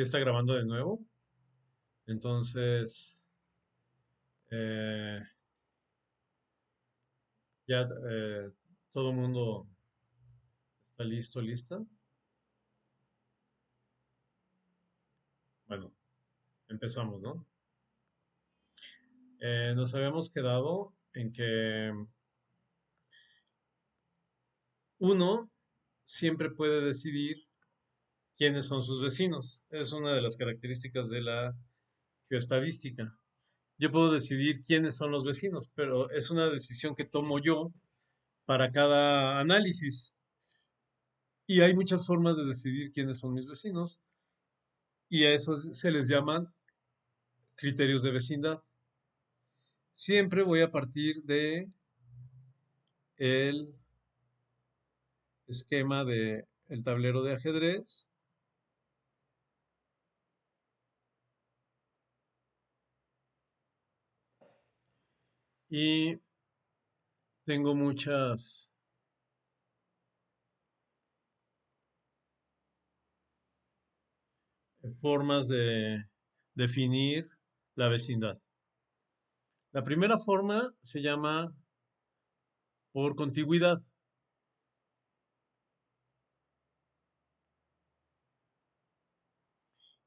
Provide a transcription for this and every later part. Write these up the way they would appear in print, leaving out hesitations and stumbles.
Ya está grabando de nuevo. Entonces, eh, ya todo el mundo está listo, lista. Bueno, empezamos, ¿no? Nos habíamos quedado en que uno siempre puede decidir quiénes son sus vecinos. Es una de las características de la geoestadística. Yo puedo decidir quiénes son los vecinos, pero es una decisión que tomo yo para cada análisis. Y hay muchas formas de decidir quiénes son mis vecinos. Y a esos se les llaman criterios de vecindad. Siempre voy a partir de el esquema de el tablero de ajedrez y tengo muchas formas de definir la vecindad. La primera forma se llama por contigüidad.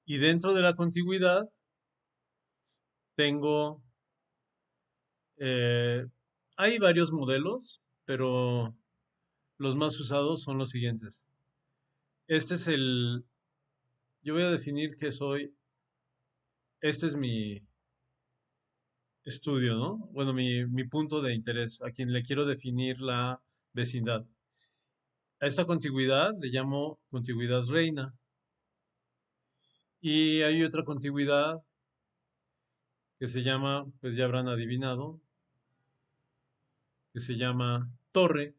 Y dentro de la contigüidad tengo, eh, hay varios modelos, pero los más usados son los siguientes. Este es yo voy a definir que soy, este es mi estudio, ¿no? Bueno, mi punto de interés, a quien le quiero definir la vecindad. A esta contigüidad le llamo contigüidad reina. Y hay otra contigüidad que se llama, pues ya habrán adivinado, que se llama torre,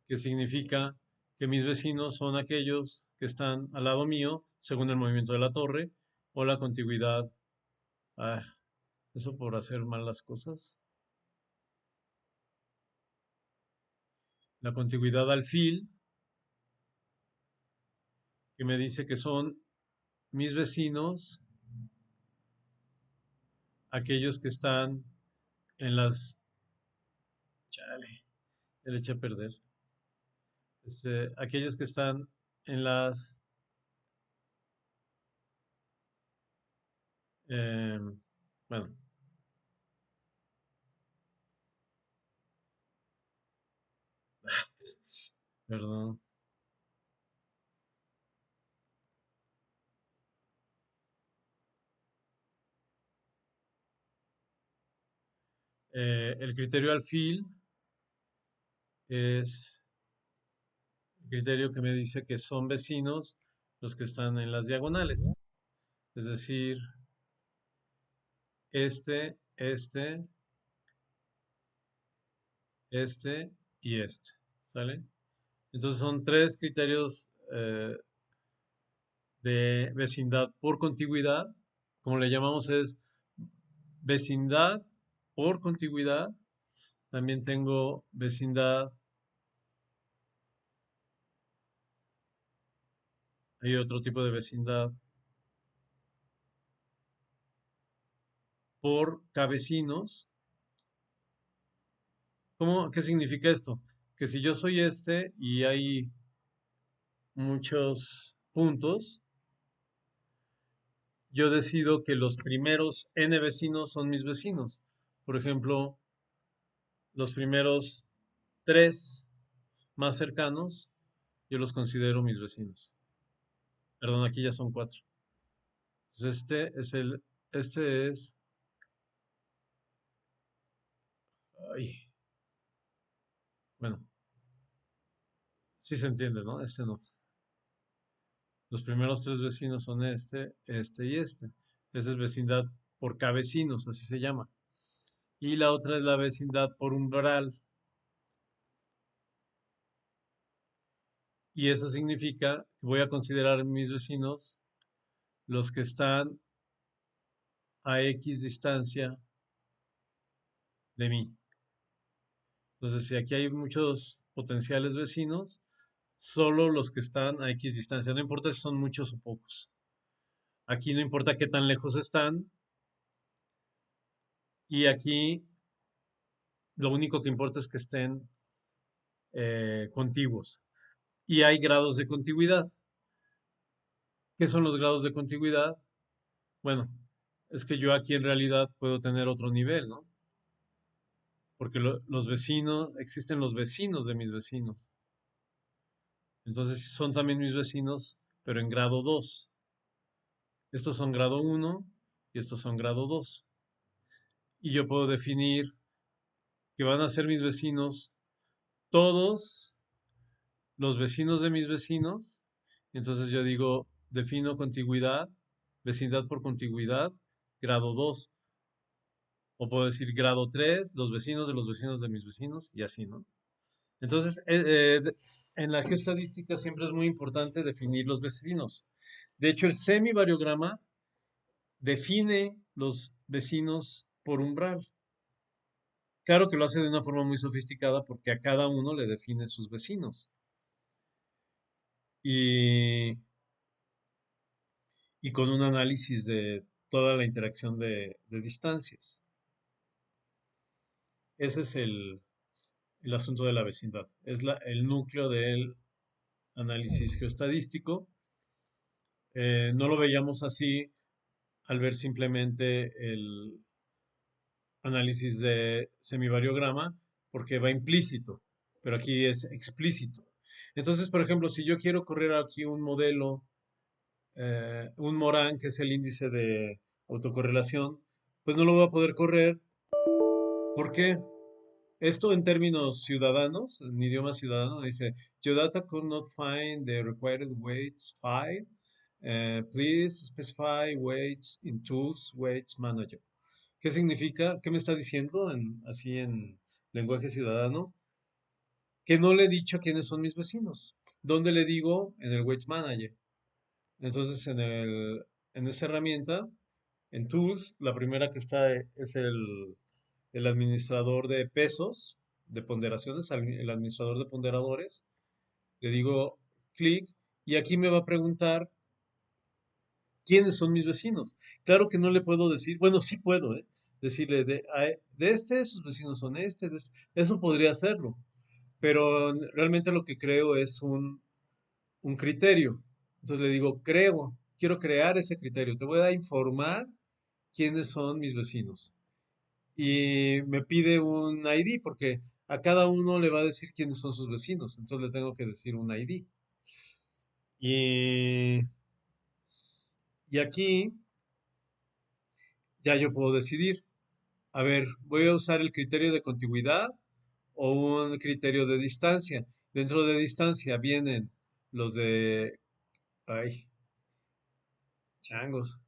que significa que mis vecinos son aquellos que están al lado mío, según el movimiento de la torre, o la contigüidad. Ah, eso por hacer mal las cosas. La contigüidad alfil, que me dice que son mis vecinos, aquellos que están en las... Chale, ya le eché a perder. Aquellos que están en las... eh, bueno, perdón. El criterio alfil es el criterio que me dice que son vecinos los que están en las diagonales. Es decir, este, este y este. ¿Sale? Entonces son tres criterios de vecindad por contigüidad. Como le llamamos es vecindad por contigüidad. También tengo vecindad. Hay otro tipo de vecindad por cabecinos. ¿Qué significa esto? Que si yo soy este y hay muchos puntos, yo decido que los primeros n vecinos son mis vecinos. Por ejemplo, los primeros tres más cercanos, yo los considero mis vecinos. Perdón, aquí ya son cuatro. Entonces este es, ay, bueno, sí se entiende, ¿no? Este no. Los primeros tres vecinos son este y este. Esa es vecindad por cabecinos, así se llama. Y la otra es la vecindad por umbral. Y eso significa que voy a considerar mis vecinos los que están a X distancia de mí. Entonces, si aquí hay muchos potenciales vecinos, solo los que están a X distancia. No importa si son muchos o pocos. Aquí no importa qué tan lejos están. Y aquí lo único que importa es que estén contiguos. Y hay grados de contigüidad. ¿Qué son los grados de contigüidad? Bueno, es que yo aquí en realidad puedo tener otro nivel, ¿no? Porque los vecinos, existen los vecinos de mis vecinos. Entonces son también mis vecinos, pero en grado 2. Estos son grado 1 y estos son grado 2. Y yo puedo definir que van a ser mis vecinos todos los vecinos de mis vecinos. Entonces yo digo, defino contigüidad, vecindad por contigüidad, grado 2. O puedo decir grado 3, los vecinos de mis vecinos, y así, ¿no? Entonces, en la geoestadística siempre es muy importante definir los vecinos. De hecho, el semivariograma define los vecinos por umbral. Claro que lo hace de una forma muy sofisticada porque a cada uno le define sus vecinos. Y, y con un análisis de toda la interacción de distancias. Ese es el asunto de la vecindad. Es el núcleo del análisis geoestadístico. No lo veíamos así al ver simplemente el análisis de semivariograma, porque va implícito, pero aquí es explícito. Entonces, por ejemplo, si yo quiero correr aquí un modelo, un Morán, que es el índice de autocorrelación, pues no lo voy a poder correr. ¿Por qué? Esto en términos ciudadanos, en idioma ciudadano, dice, Your data could not find the required weights file. Please specify weights in Tools Weights Manager. ¿Qué significa? ¿Qué me está diciendo así en lenguaje ciudadano? Que no le he dicho quiénes son mis vecinos. ¿Dónde le digo? En el Weights Manager. Entonces, en esa herramienta, en Tools, la primera que está es el administrador de pesos, de ponderaciones, el administrador de ponderadores. Le digo clic y aquí me va a preguntar quiénes son mis vecinos. Claro que no le puedo decir, bueno, sí puedo, decirle de este, sus vecinos son eso podría hacerlo, pero realmente lo que creo es un criterio. Entonces le digo, quiero crear ese criterio, te voy a informar quiénes son mis vecinos. Y me pide un ID porque a cada uno le va a decir quiénes son sus vecinos, entonces le tengo que decir un ID. Y, y aquí ya yo puedo decidir, a ver, voy a usar el criterio de contigüidad o un criterio de distancia. Dentro de distancia vienen los de, ay, changos,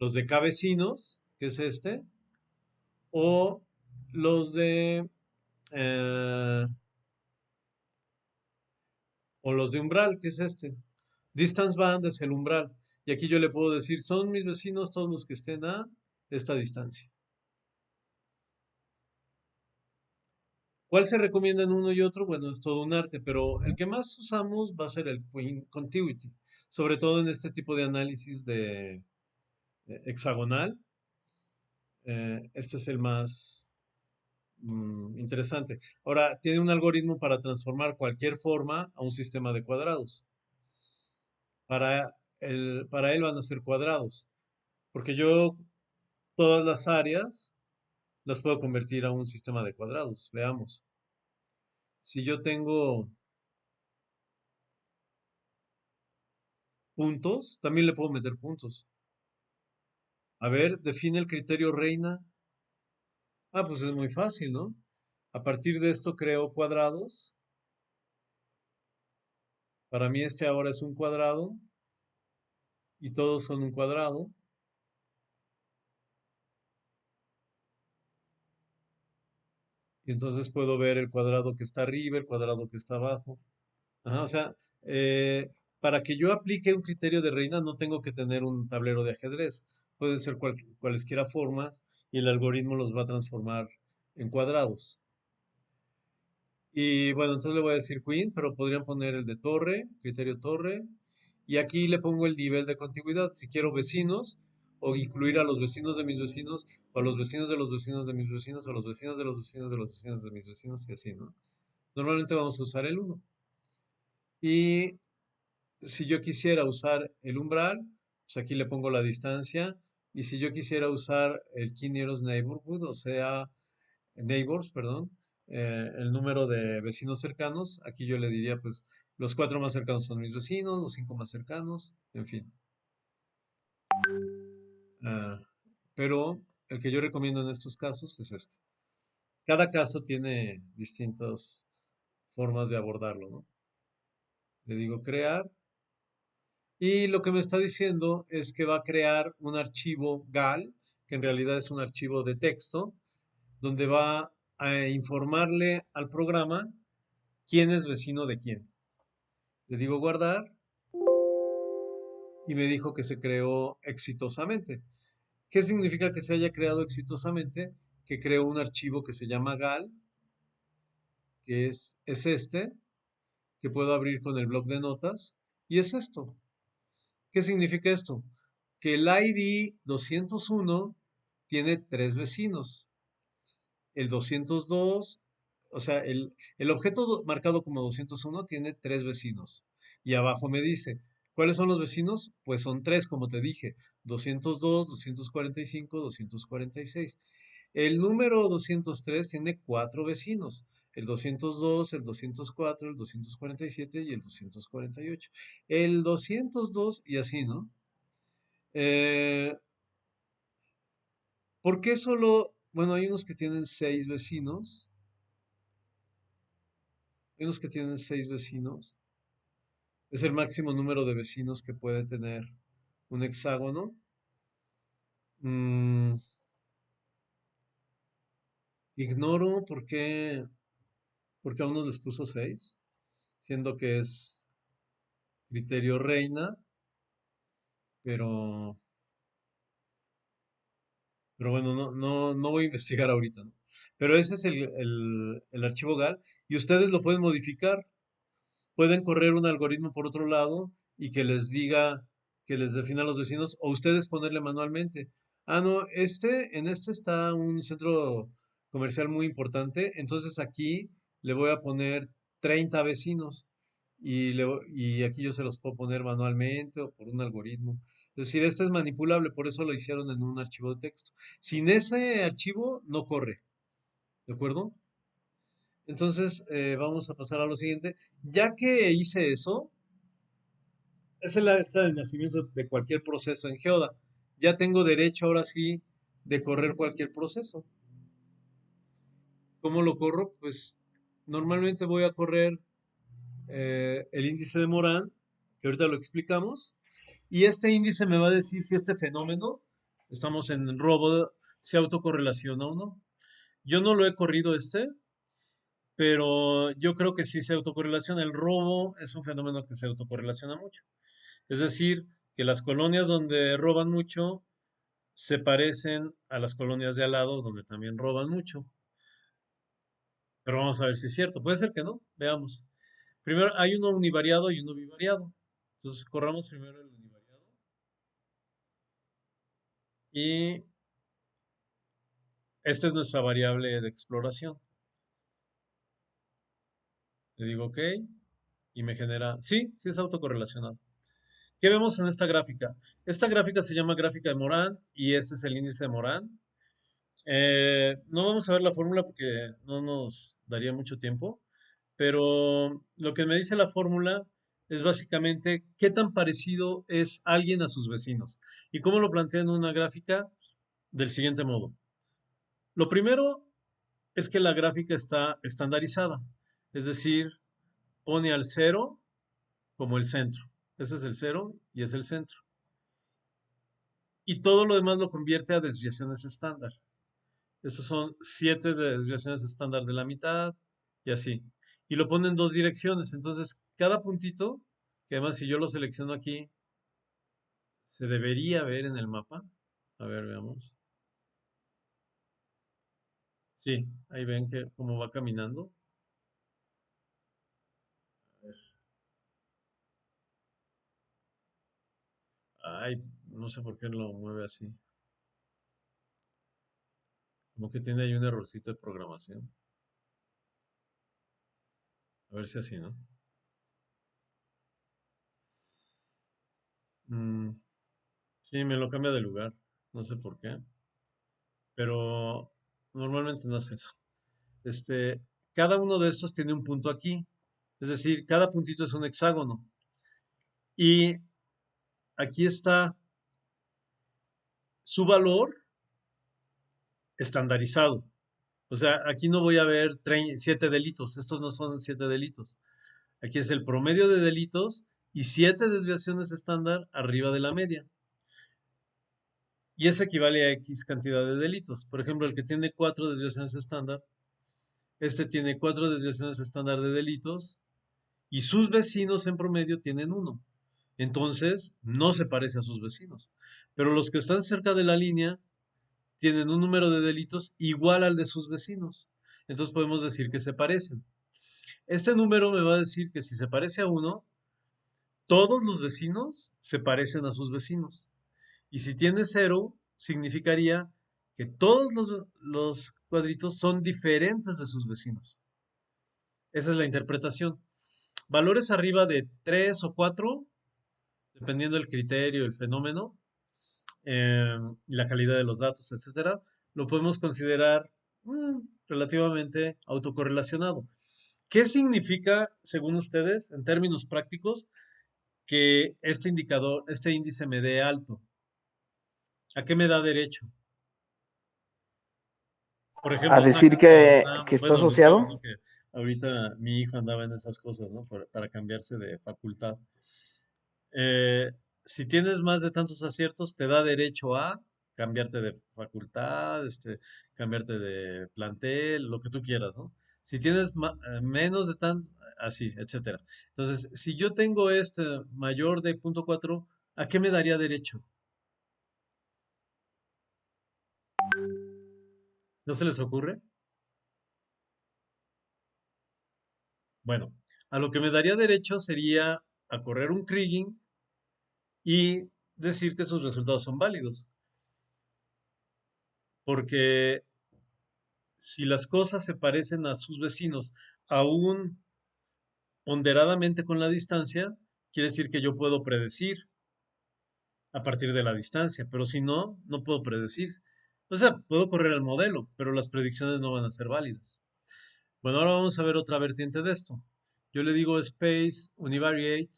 los de K vecinos, que es este, o los de, eh, o los de umbral, que es este. Distance band es el umbral. Y aquí yo le puedo decir, son mis vecinos todos los que estén a esta distancia. ¿Cuál se recomienda en uno y otro? Bueno, es todo un arte, pero el que más usamos va a ser el point contiguity, sobre todo en este tipo de análisis de hexagonal. Este es el más interesante. Ahora, tiene un algoritmo para transformar cualquier forma a un sistema de cuadrados. Para él van a ser cuadrados, porque yo todas las áreas las puedo convertir a un sistema de cuadrados. Veamos. Si yo tengo puntos, también le puedo meter puntos. A ver, define el criterio reina. Ah, pues es muy fácil, ¿no? A partir de esto creo cuadrados. Para mí este ahora es un cuadrado y todos son un cuadrado. Y entonces puedo ver el cuadrado que está arriba, el cuadrado que está abajo. Ajá, o sea, para que yo aplique un criterio de reina no tengo que tener un tablero de ajedrez. Pueden ser cualesquiera formas y el algoritmo los va a transformar en cuadrados. Y bueno, entonces le voy a decir queen, pero podrían poner el de torre, criterio torre. Y aquí le pongo el nivel de contiguidad. Si quiero vecinos, o incluir a los vecinos de mis vecinos, o a los vecinos de los vecinos de mis vecinos, o a los vecinos de los vecinos de los vecinos de mis vecinos, y así, ¿no? Normalmente vamos a usar el uno. Y si yo quisiera usar el umbral, pues aquí le pongo la distancia. Y si yo quisiera usar el key nearest neighborhood, o sea, neighbors, perdón, el número de vecinos cercanos, aquí yo le diría, pues, los cuatro más cercanos son mis vecinos, los cinco más cercanos, en fin. Ah, pero el que yo recomiendo en estos casos es este. Cada caso tiene distintas formas de abordarlo, ¿no? Le digo crear y lo que me está diciendo es que va a crear un archivo GAL, que en realidad es un archivo de texto, donde va a informarle al programa quién es vecino de quién. Le digo guardar y me dijo que se creó exitosamente. ¿Qué significa que se haya creado exitosamente? Que creó un archivo que se llama GAL, que es este, que puedo abrir con el bloc de notas, y es esto. ¿Qué significa esto? Que el ID 201 tiene tres vecinos. El 202, o sea, el objeto marcado como 201 tiene tres vecinos. Y abajo me dice, ¿cuáles son los vecinos? Pues son tres, como te dije, 202, 245, 246. El número 203 tiene cuatro vecinos, el 202, el 204, el 247 y el 248. El 202 y así, ¿no? Eh, ¿Por qué solo? Bueno, hay unos que tienen seis vecinos. Hay unos que tienen seis vecinos. Es el máximo número de vecinos que puede tener un hexágono. Mm, ignoro por qué a unos les puso seis, siendo que es criterio reina, pero, pero bueno, no voy a investigar ahorita, ¿no? Pero ese es el archivo GAL y ustedes lo pueden modificar. Pueden correr un algoritmo por otro lado y que les diga, que les defina a los vecinos, o ustedes ponerle manualmente. Ah, no, en este está un centro comercial muy importante, entonces aquí le voy a poner 30 vecinos y aquí yo se los puedo poner manualmente o por un algoritmo. Es decir, este es manipulable, por eso lo hicieron en un archivo de texto. Sin ese archivo no corre, ¿de acuerdo? Entonces, vamos a pasar a lo siguiente. Ya que hice eso, esa es la acta de nacimiento de cualquier proceso en Geoda. Ya tengo derecho ahora sí de correr cualquier proceso. ¿Cómo lo corro? Pues normalmente voy a correr el índice de Morán, que ahorita lo explicamos, y este índice me va a decir si este fenómeno, estamos en robo, se autocorrelaciona o no. Yo no lo he corrido pero yo creo que sí se autocorrelaciona. El robo es un fenómeno que se autocorrelaciona mucho. Es decir, que las colonias donde roban mucho se parecen a las colonias de al lado donde también roban mucho. Pero vamos a ver si es cierto. Puede ser que no. Veamos. Primero hay uno univariado y uno bivariado. Entonces corramos primero el univariado. Y esta es nuestra variable de exploración. Le digo OK y me genera, sí es autocorrelacionado. ¿Qué vemos en esta gráfica? Esta gráfica se llama gráfica de Morán y este es el índice de Morán. No vamos a ver la fórmula porque no nos daría mucho tiempo, pero lo que me dice la fórmula es básicamente qué tan parecido es alguien a sus vecinos. ¿Y cómo lo plantea en una gráfica? Del siguiente modo. Lo primero es que la gráfica está estandarizada, es decir, pone al cero como el centro. Ese es el cero y es el centro. Y todo lo demás lo convierte a desviaciones estándar. Estos son 7 desviaciones estándar de la mitad y así. Y lo pone en dos direcciones. Entonces, cada puntito, que además si yo lo selecciono aquí, se debería ver en el mapa. A ver, veamos. Sí, ahí ven que cómo va caminando. Ay, no sé por qué lo mueve así. Como que tiene ahí un errorcito de programación. A ver si así, ¿no? Mm, sí, me lo cambia de lugar. No sé por qué. Pero normalmente no hace eso. Este, cada uno de estos tiene un punto aquí. Es decir, cada puntito es un hexágono. Y aquí está su valor estandarizado. O sea, aquí no voy a ver 7 delitos. Estos no son 7 delitos. Aquí es el promedio de delitos y 7 desviaciones estándar arriba de la media. Y eso equivale a X cantidad de delitos. Por ejemplo, el que tiene 4 desviaciones estándar, este tiene 4 desviaciones estándar de delitos y sus vecinos en promedio tienen uno. Entonces, no se parece a sus vecinos. Pero los que están cerca de la línea tienen un número de delitos igual al de sus vecinos. Entonces podemos decir que se parecen. Este número me va a decir que si se parece a uno, todos los vecinos se parecen a sus vecinos. Y si tiene cero, significaría que todos los cuadritos son diferentes de sus vecinos. Esa es la interpretación. Valores arriba de 3 o 4, dependiendo del criterio, el fenómeno, la calidad de los datos, etcétera, lo podemos considerar relativamente autocorrelacionado. ¿Qué significa, según ustedes, en términos prácticos, que este indicador, este índice me dé alto? ¿A qué me da derecho? Por A ejemplo, decir que está bueno, supongamos, asociado. ¿no?, que ahorita mi hijo andaba en esas cosas, ¿no? Para cambiarse de facultad. Eh, si tienes más de tantos aciertos, te da derecho a cambiarte de facultad, cambiarte de plantel, lo que tú quieras, ¿no? Si tienes menos de tantos, así, etcétera. Entonces, si yo tengo este mayor de 0.4, ¿a qué me daría derecho? ¿No se les ocurre? Bueno, a lo que me daría derecho sería a correr un Kriging y decir que sus resultados son válidos. Porque si las cosas se parecen a sus vecinos, aún ponderadamente con la distancia, quiere decir que yo puedo predecir a partir de la distancia, pero si no, no puedo predecir. O sea, puedo correr el modelo, pero las predicciones no van a ser válidas. Bueno, ahora vamos a ver otra vertiente de esto. Yo le digo space univariate.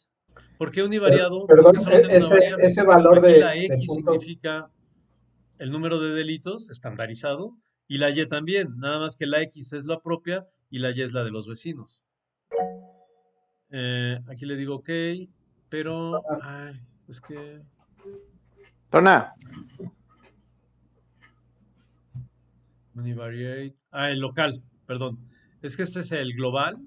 ¿Por qué univariado? Porque Perdón, solo tengo una variable. ese valor Aquí la de X punto, significa el número de delitos estandarizado y la Y también, nada más que la X es la propia y la Y es la de los vecinos. Aquí le digo OK, pero ay, es que Tona, univariate, el local, perdón. Es que este es el global.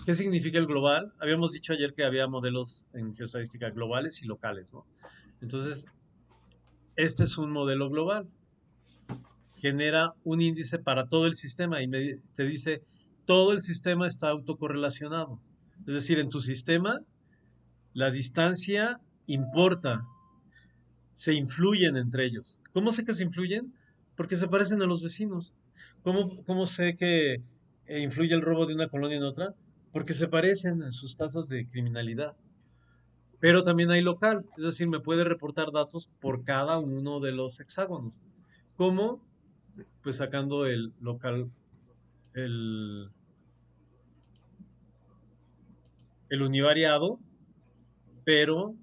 ¿Qué significa el global? Habíamos dicho ayer que había modelos en geoestadística globales y locales, ¿no? Entonces, este es un modelo global. Genera un índice para todo el sistema y te dice, todo el sistema está autocorrelacionado. Es decir, en tu sistema, la distancia importa, se influyen entre ellos. ¿Cómo sé que se influyen? Porque se parecen a los vecinos. ¿Cómo sé que influye el robo de una colonia en otra? Porque se parecen en sus tasas de criminalidad. Pero también hay local, es decir, me puede reportar datos por cada uno de los hexágonos. ¿Cómo? Pues sacando el local, el, el univariado, pero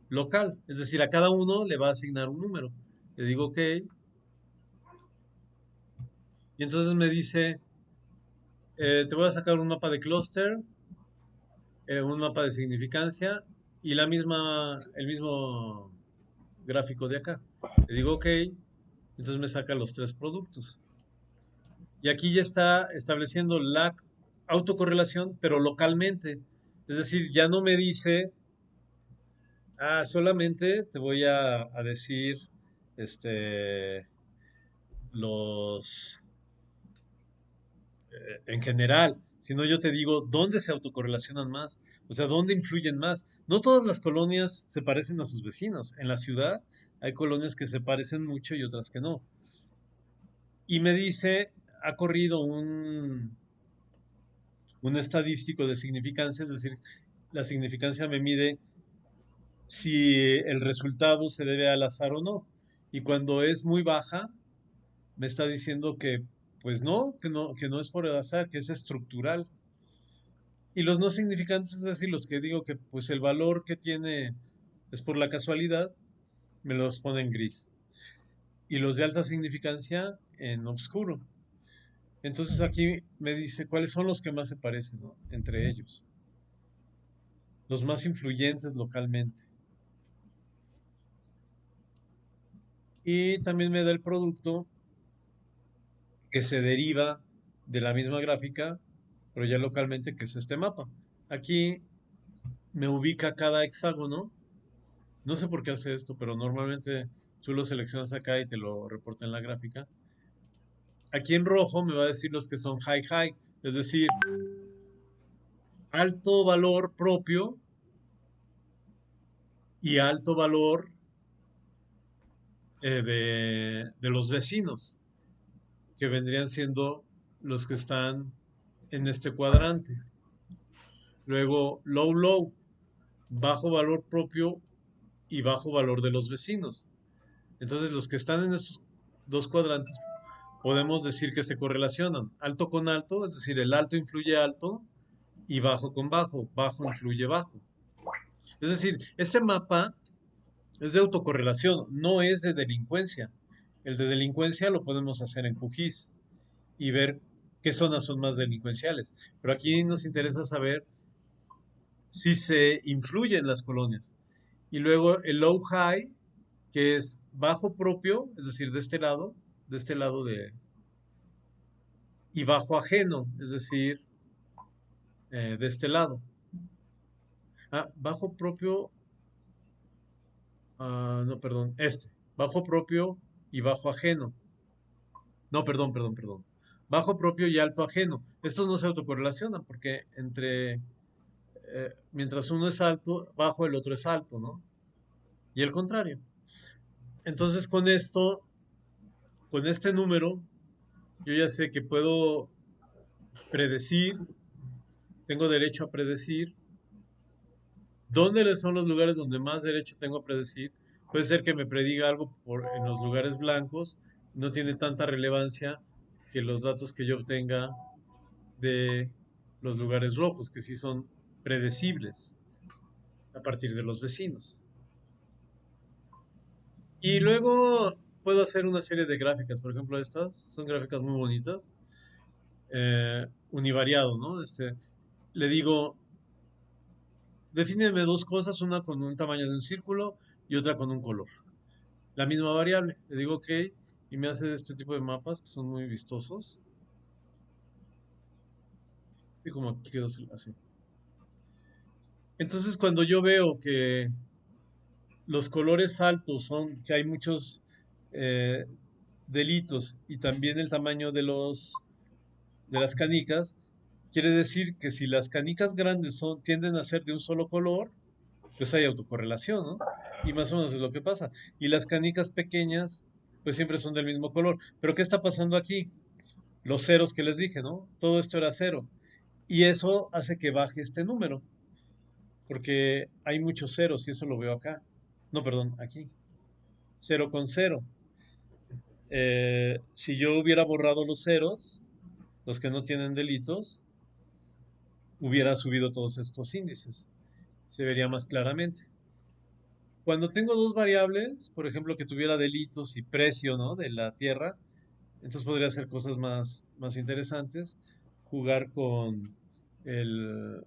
local. Es decir, a cada uno le va a asignar un número. Le digo OK, y entonces me dice, te voy a sacar un mapa de clúster, un mapa de significancia y el mismo gráfico de acá. Le digo OK, entonces me saca los tres productos. Y aquí ya está estableciendo la autocorrelación, pero localmente. Es decir, ya no me dice, solamente te voy a decir, este, los, en general, sino yo te digo dónde se autocorrelacionan más, o sea, dónde influyen más. No todas las colonias se parecen a sus vecinos. En la ciudad hay colonias que se parecen mucho y otras que no. Y me dice, ha corrido un estadístico de significancia, es decir, la significancia me mide si el resultado se debe al azar o no. Y cuando es muy baja, me está diciendo que, pues no, que no es por el azar, que es estructural. Y los no significantes, es decir, los que digo que pues el valor que tiene es por la casualidad, me los pone en gris. Y los de alta significancia en oscuro. Entonces aquí me dice cuáles son los que más se parecen, ¿no? Entre ellos. Los más influyentes localmente. Y también me da el producto que se deriva de la misma gráfica, pero ya localmente, que es este mapa. Aquí me ubica cada hexágono. No sé por qué hace esto, pero normalmente tú lo seleccionas acá y te lo reporta en la gráfica. Aquí en rojo me va a decir los que son high high, es decir, alto valor propio y alto valor de los vecinos, que vendrían siendo los que están en este cuadrante. Luego, low low, bajo valor propio y bajo valor de los vecinos. Entonces, los que están en estos dos cuadrantes podemos decir que se correlacionan. Alto con alto, es decir, el alto influye alto, y bajo con bajo, bajo influye bajo. Es decir, este mapa es de autocorrelación, no es de delincuencia. El de delincuencia lo podemos hacer en QGIS y ver qué zonas son más delincuenciales. Pero aquí nos interesa saber si se influyen las colonias. Y luego el low high, que es bajo propio, es decir, de este lado y bajo ajeno, es decir, de este lado. Bajo propio, no, perdón, bajo propio y bajo ajeno. No, perdón. Bajo propio y alto ajeno. Estos no se autocorrelacionan porque mientras uno es alto, bajo el otro es alto, ¿no? Y el contrario. Entonces con este número, yo ya sé que puedo predecir, tengo derecho a predecir dónde son los lugares donde más derecho tengo a predecir. Puede ser que me prediga algo en los lugares blancos, no tiene tanta relevancia que los datos que yo obtenga de los lugares rojos, que sí son predecibles a partir de los vecinos. Y luego puedo hacer una serie de gráficas, por ejemplo, estas son gráficas muy bonitas, univariado, ¿no? Le digo, defíneme dos cosas, una con un tamaño de un círculo y otra con un color. La misma variable, le digo OK, y me hace este tipo de mapas que son muy vistosos. Así como aquí quedó así. Entonces, cuando yo veo que los colores altos son que hay muchos eh, delitos y también el tamaño de las canicas, quiere decir que si las canicas grandes tienden a ser de un solo color, pues hay autocorrelación, ¿no? Y más o menos es lo que pasa. Y las canicas pequeñas, pues siempre son del mismo color. Pero ¿qué está pasando aquí? Los ceros que les dije, ¿no? Todo esto era cero. Y eso hace que baje este número, porque hay muchos ceros y eso lo veo acá. No, perdón, aquí. Cero con cero. Si yo hubiera borrado los ceros, los que no tienen delitos, hubiera subido todos estos índices. Se vería más claramente. Cuando tengo dos variables, por ejemplo, que tuviera delitos y precio, ¿no? De la tierra, entonces podría hacer cosas más interesantes. Jugar con el,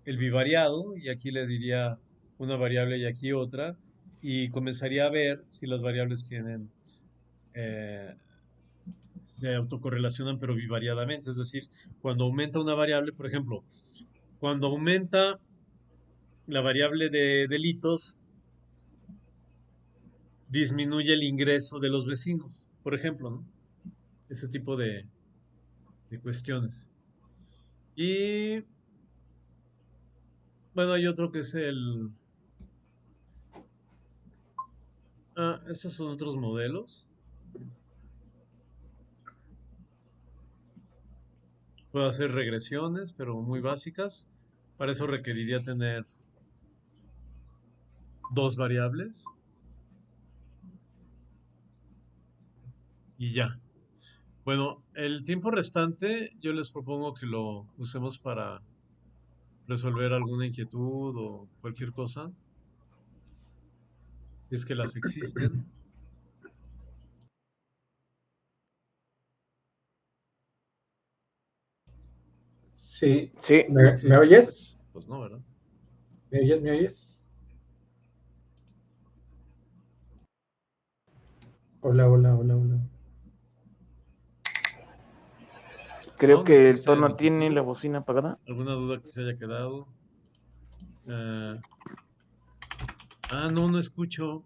el bivariado, y aquí le diría una variable y aquí otra, y comenzaría a ver si las variables eh, se autocorrelacionan pero bivariadamente. Es decir, cuando aumenta una variable, por ejemplo, cuando aumenta la variable de delitos, disminuye el ingreso de los vecinos, por ejemplo, ¿no? Ese tipo de cuestiones. Y bueno, hay otro que es el... estos son otros modelos. Puedo hacer regresiones, pero muy básicas. Para eso requeriría tener dos variables y ya. Bueno, el tiempo restante yo les propongo que lo usemos para resolver alguna inquietud o cualquier cosa, si es que las existen. Sí, Sí, Si no ¿me existen, oyes? pues no, ¿verdad? ¿Me oyes? ¿Me oyes? Hola, hola, hola, hola. creo No, no que el existen tono tiene la inquietudes. bocina apagada. ¿Alguna duda que se haya quedado? Eh, no, no escucho.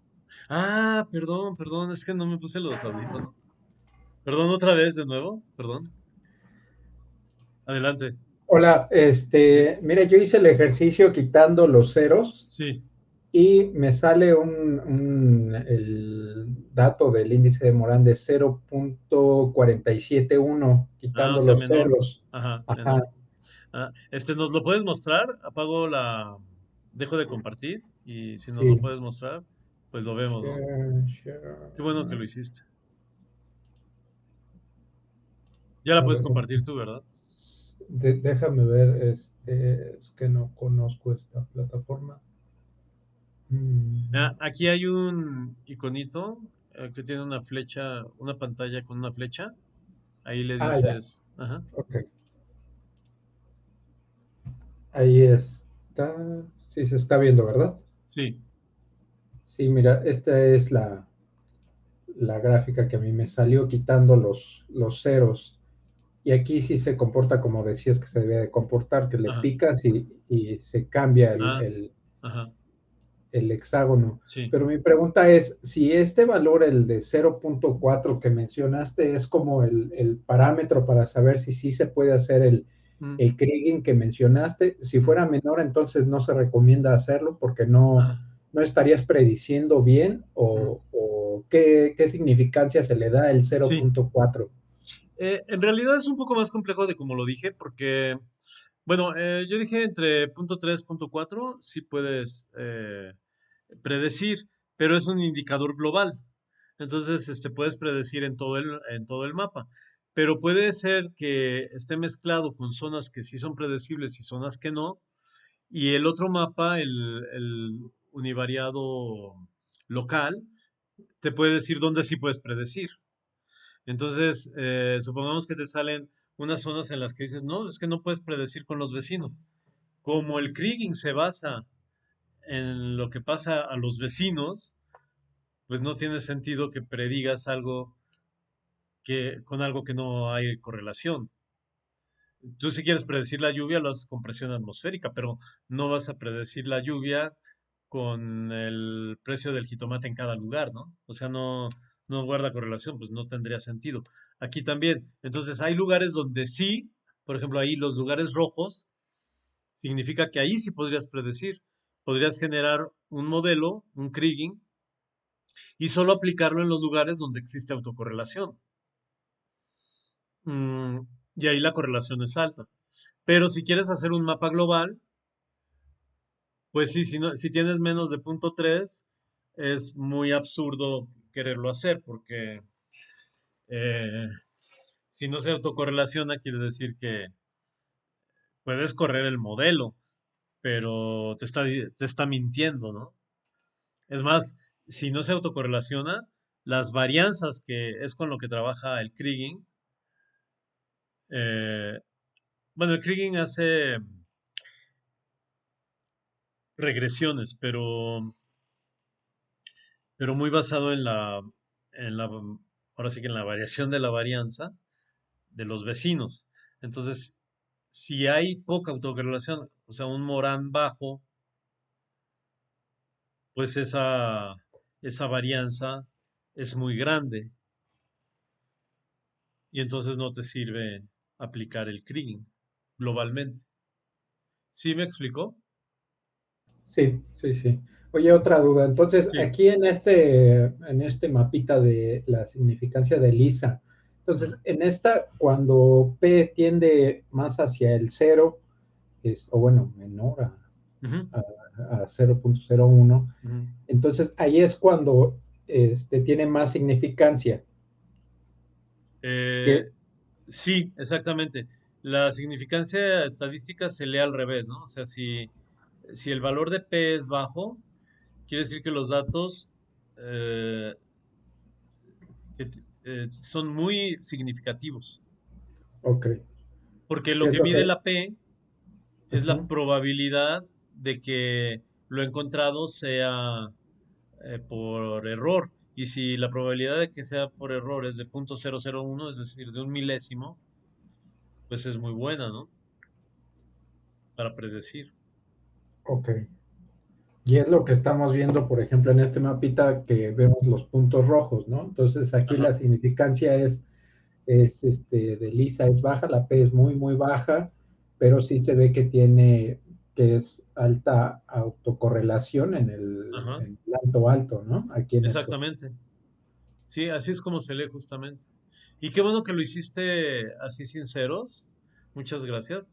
Perdón, es que no me puse los audífonos. Perdón, otra vez de nuevo, perdón. Adelante. Hola, Sí, mira, yo hice el ejercicio quitando los ceros sí. y me sale el dato del índice de Morán de 0.471 O quitando sea, los menor. ceros. Ajá, Ajá, menor. ¿Nos lo puedes mostrar? Dejo de compartir y si nos lo sí. puedes mostrar, pues lo vemos, ¿no? Share. Qué bueno que lo hiciste. Ya la A puedes ver, compartir tú, ¿verdad? déjame ver, es que no conozco esta plataforma. Mm, Aquí hay un iconito que tiene una flecha, una pantalla con una flecha. Ahí le ya, dices, ajá, ok. Ahí está. Sí, se está viendo, ¿verdad? sí, Sí, mira, esta es la gráfica que a mí me salió quitando los ceros. Y aquí sí se comporta como decías que se debe de comportar, que le ajá, picas y se cambia ah, ajá, el hexágono. sí. Pero mi pregunta es, si este valor, el de 0.4 que mencionaste, es como el parámetro para saber si sí se puede hacer Mm, el kriging que mencionaste, si mm, fuera menor, entonces no se recomienda hacerlo porque ajá, no estarías prediciendo bien mm, o qué significancia se le da el sí. 0.4. En realidad es un poco más complejo de como lo dije, porque, bueno, yo dije entre punto 3, punto 4, sí puedes predecir, pero es un indicador global. Entonces, puedes predecir en todo el mapa. Pero puede ser que esté mezclado con zonas que sí son predecibles y zonas que no. Y el otro mapa, el univariado local, te puede decir dónde sí puedes predecir. Entonces, supongamos que te salen unas zonas en las que dices, no, es que no puedes predecir con los vecinos. Como el kriging se basa en lo que pasa a los vecinos, pues no tiene sentido que predigas algo con algo que no hay correlación. Tú si quieres predecir la lluvia lo haces con presión atmosférica, pero no vas a predecir la lluvia con el precio del jitomate en cada lugar, ¿no? O sea, no guarda correlación, pues no tendría sentido. Aquí también. Entonces hay lugares donde sí, por ejemplo, ahí los lugares rojos, significa que ahí sí podrías predecir. Podrías generar un modelo, un kriging, y solo aplicarlo en los lugares donde existe autocorrelación. Mm, y ahí la correlación es alta. Pero si quieres hacer un mapa global, pues sí, si tienes menos de punto 3, es muy absurdo quererlo hacer, porque eh, si no se autocorrelaciona, quiere decir que puedes correr el modelo, pero te está mintiendo, ¿no? Es más, si no se autocorrelaciona, las varianzas, que es con lo que trabaja el Kriging, eh, bueno, el Kriging hace regresiones, pero muy basado ahora sí que en la variación de la varianza de los vecinos. Entonces, si hay poca autocorrelación, o sea, un Morán bajo, pues esa varianza es muy grande y entonces no te sirve aplicar el kriging. globalmente. ¿Sí me explicó? Sí, sí, sí. Oye, otra duda. Entonces, Sí. aquí en este mapita de la significancia de Lisa, entonces, Ujú, en esta, cuando P tiende más hacia el cero, o bueno, menor ujú, a 0.01, ujú. entonces ahí es cuando tiene más significancia. Eh, Que, sí, exactamente. La significancia estadística se lee al revés, ¿no? O sea, si el valor de P es bajo, quiere decir que los datos eh, son muy significativos, ok, porque lo ¿qué es que lo mide que? la P es la Ujú, probabilidad de que lo encontrado sea por error. Y si la probabilidad de que sea por error es de 0.001, es decir, de un milésimo, pues es muy buena, ¿no? Para predecir. ok. Y es lo que estamos viendo, por ejemplo, en este mapita que vemos los puntos rojos, ¿no? Entonces aquí Ajá, la significancia de Lisa es baja, la P es muy, muy baja, pero sí se ve que es alta autocorrelación ajá, en el alto alto, ¿no? Aquí en estos. exactamente. Sí, así es como se lee justamente. Y qué bueno que lo hiciste así sinceros. Muchas gracias.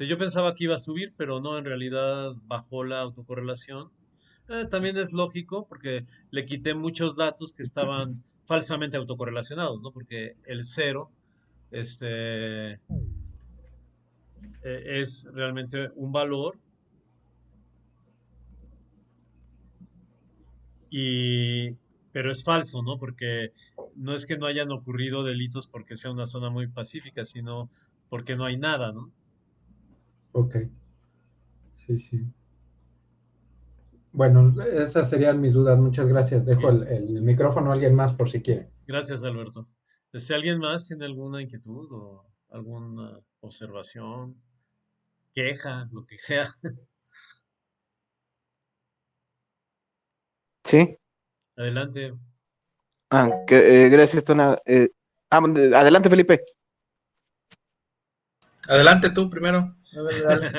Yo pensaba que iba a subir, pero no, en realidad bajó la autocorrelación. También es lógico porque le quité muchos datos que estaban falsamente autocorrelacionados, ¿no? Porque el cero, es realmente un valor y, pero es falso, ¿no? Porque no es que no hayan ocurrido delitos porque sea una zona muy pacífica, sino porque no hay nada, ¿no? Ok, sí, sí. Bueno, esas serían mis dudas. Muchas gracias. Dejo Ok. el micrófono a alguien más por si quiere. Gracias, Alberto. ¿Alguien más tiene alguna inquietud o alguna observación, queja, lo que sea? Sí. Adelante. Gracias, Tona. Adelante, Felipe. Adelante tú primero. Dale, dale.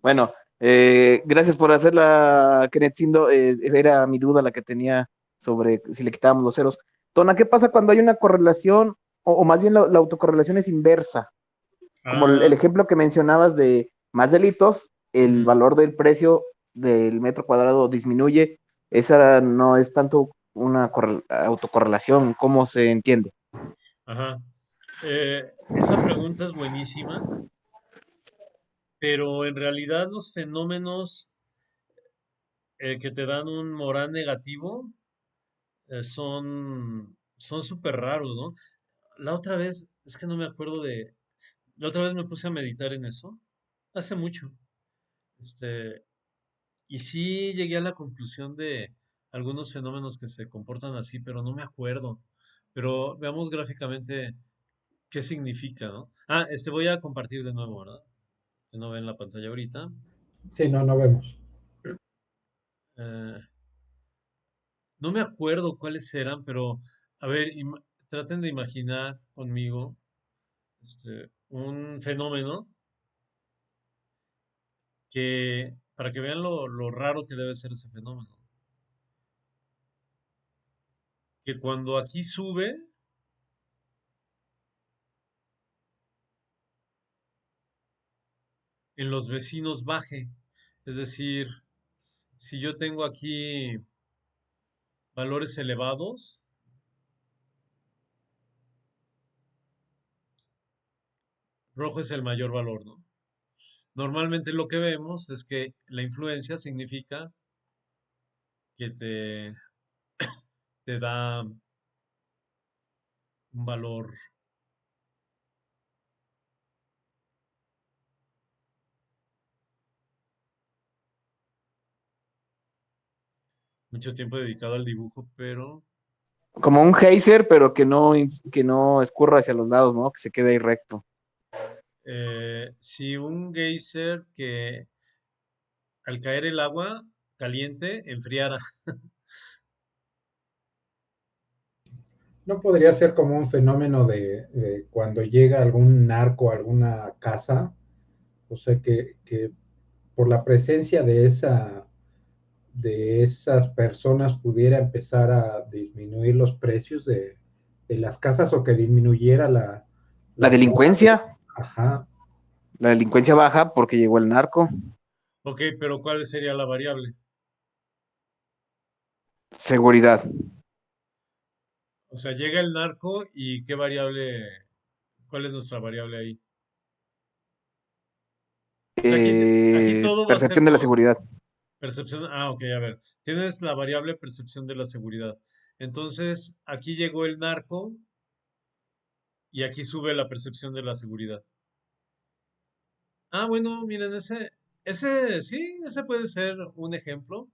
Bueno, gracias por hacerla, Kenetzindo. Era mi duda la que tenía sobre si le quitábamos los ceros. Tona, ¿qué pasa cuando hay una correlación, o más bien la autocorrelación es inversa? Como el Ah, ejemplo que mencionabas de más delitos, el ujú, valor del precio del metro cuadrado disminuye. Esa no es tanto una autocorrelación, ¿cómo se entiende? ajá. Esa pregunta es buenísima, pero en realidad los fenómenos que te dan un Morán negativo son súper raros, ¿no? La otra vez, es que no me acuerdo la otra vez me puse a meditar en eso, hace mucho, este, y sí llegué a la conclusión de algunos fenómenos que se comportan así, pero no me acuerdo. Pero veamos gráficamente qué significa, ¿no? Ah, voy a compartir de nuevo, ¿verdad? Que no ven la pantalla ahorita. Sí, no, no vemos. Eh, no me acuerdo cuáles eran, pero a ver, traten de imaginar conmigo un fenómeno para que vean lo raro que debe ser ese fenómeno. Que cuando aquí sube, en los vecinos baje. Es decir, si yo tengo aquí valores elevados, rojo es el mayor valor, ¿no? Normalmente lo que vemos es que la influencia significa que te da un valor mucho tiempo dedicado al dibujo, pero Como un geyser, pero que no escurra hacia los lados, ¿no? Que se quede ahí recto. si un geyser que al caer el agua caliente enfriara. ¿No podría ser como un fenómeno de cuando llega algún narco a alguna casa? O sea, que por la presencia de esas personas pudiera empezar a disminuir los precios de las casas o que disminuyera La la toma de... delincuencia, Ajá, la delincuencia baja porque llegó el narco. Ok, pero ¿cuál sería la variable? Seguridad. O sea, llega el narco y ¿qué variable, cuál es nuestra variable ahí? O sea, aquí todo va a ser Percepción de la con seguridad. percepción. Ah, ok, a ver. Tienes la variable percepción de la seguridad. Entonces, aquí llegó el narco y aquí sube la percepción de la seguridad. Ah, bueno, miren, sí, ese puede ser un ejemplo.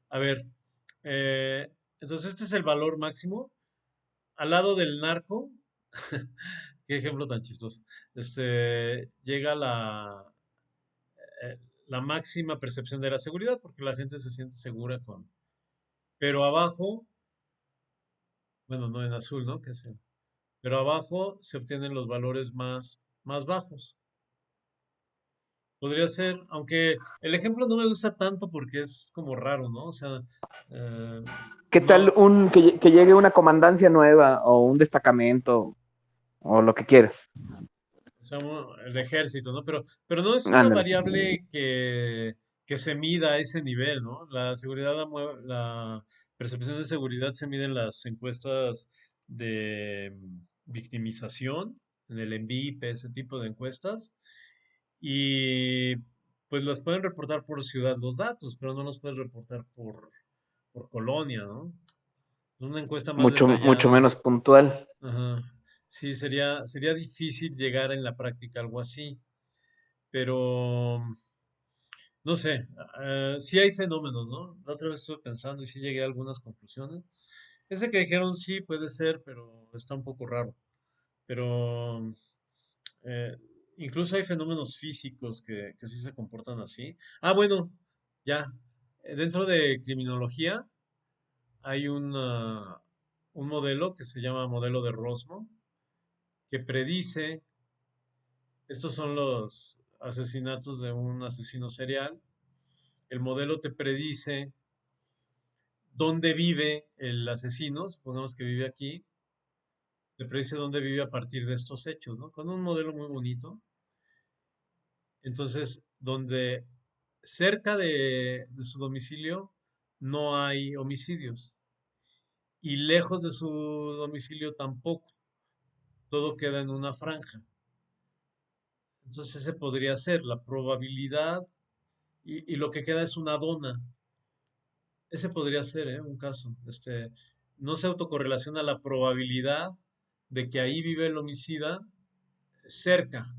A ver, eh, entonces este es el valor máximo. Al lado del narco, qué ejemplo tan chistoso. Llega la máxima percepción de la seguridad porque la gente se siente segura con. Pero abajo, bueno, no en azul, ¿no? Pero abajo se obtienen los valores más bajos. Podría ser, aunque el ejemplo no me gusta tanto porque es como raro, ¿no? O sea, eh, ¿Qué tal no, que llegue una comandancia nueva o un destacamento o lo que quieras? o sea, el ejército, ¿no? Pero no es una Ándale. variable que se mida a ese nivel, ¿no? La percepción de seguridad se mide en las encuestas de victimización, en el ENVIPE, ese tipo de encuestas, y pues las pueden reportar por ciudad los datos, pero no los puedes reportar por colonia, ¿no? Una encuesta más Mucho detallada. menos puntual. Ajá. Sí, sería difícil llegar en la práctica a algo así, pero no sé, sí hay fenómenos, ¿no? La otra vez estuve pensando y sí llegué a algunas conclusiones. Ese que dijeron sí puede ser, pero está un poco raro. Pero eh, incluso hay fenómenos físicos que sí se comportan así. Ah, bueno, ya. Dentro de criminología hay un modelo que se llama modelo de Rosmo, que predice, estos son los asesinatos de un asesino serial, el modelo te predice dónde vive el asesino, supongamos que vive aquí, te predice dónde vive a partir de estos hechos, ¿no? Con un modelo muy bonito. Entonces, donde cerca de su domicilio no hay homicidios y lejos de su domicilio tampoco, todo queda en una franja. Entonces, ese podría ser la probabilidad y lo que queda es una dona. Ese podría ser, un caso. No se autocorrelaciona la probabilidad de que ahí vive el homicida cerca.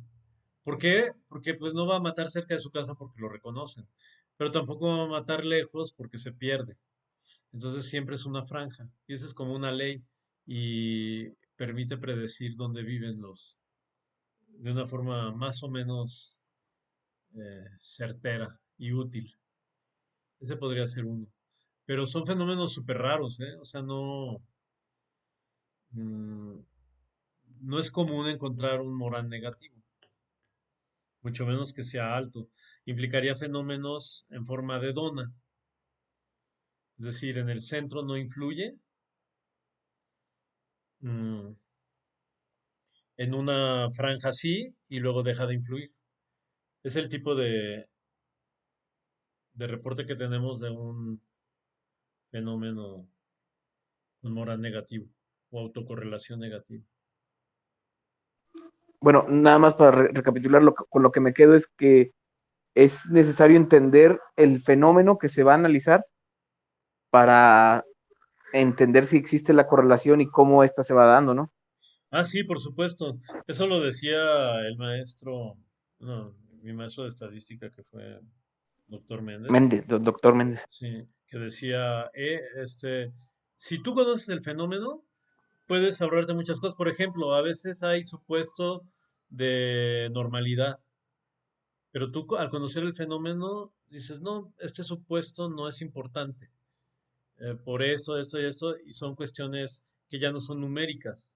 ¿Por qué? Porque pues no va a matar cerca de su casa porque lo reconocen, pero tampoco va a matar lejos porque se pierde. Entonces siempre es una franja y esa es como una ley y permite predecir dónde viven de una forma más o menos certera y útil. Ese podría ser uno. Pero son fenómenos súper raros, ¿eh? O sea, mm, no es común encontrar un Morán negativo, mucho menos que sea alto. Implicaría fenómenos en forma de dona, es decir, en el centro no influye, mm, en una franja sí y luego deja de influir. Es el tipo de reporte que tenemos de un fenómeno, un Morán negativo o autocorrelación negativa. Bueno, nada más para recapitular, con lo que me quedo es que es necesario entender el fenómeno que se va a analizar para entender si existe la correlación y cómo ésta se va dando, ¿no? Ah, sí, por supuesto. Eso lo decía el maestro, no, mi maestro de estadística que fue doctor Méndez. Méndez, doctor Méndez. Sí, que decía, si tú conoces el fenómeno, puedes ahorrarte muchas cosas. Por ejemplo, a veces hay supuesto de normalidad, pero tú al conocer el fenómeno dices, no, este supuesto no es importante, por esto y esto, y son cuestiones que ya no son numéricas.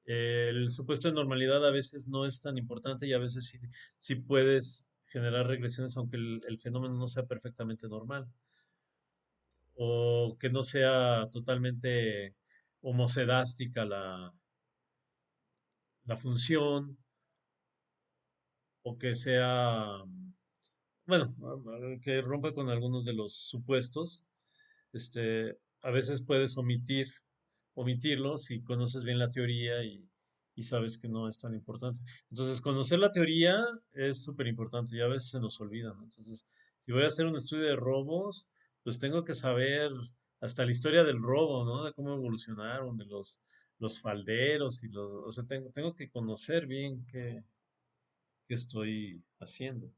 El supuesto de normalidad a veces no es tan importante y a veces sí puedes generar regresiones aunque el fenómeno no sea perfectamente normal o que no sea totalmente homocedástica la función o que sea, bueno, que rompa con algunos de los supuestos. A veces puedes omitirlo si conoces bien la teoría y sabes que no es tan importante. Entonces, conocer la teoría es súper importante y a veces se nos olvida, ¿no? Entonces, si voy a hacer un estudio de robos, pues tengo que saber hasta la historia del robo, ¿no? De cómo evolucionaron, de los falderos o sea, tengo que conocer bien qué estoy haciendo.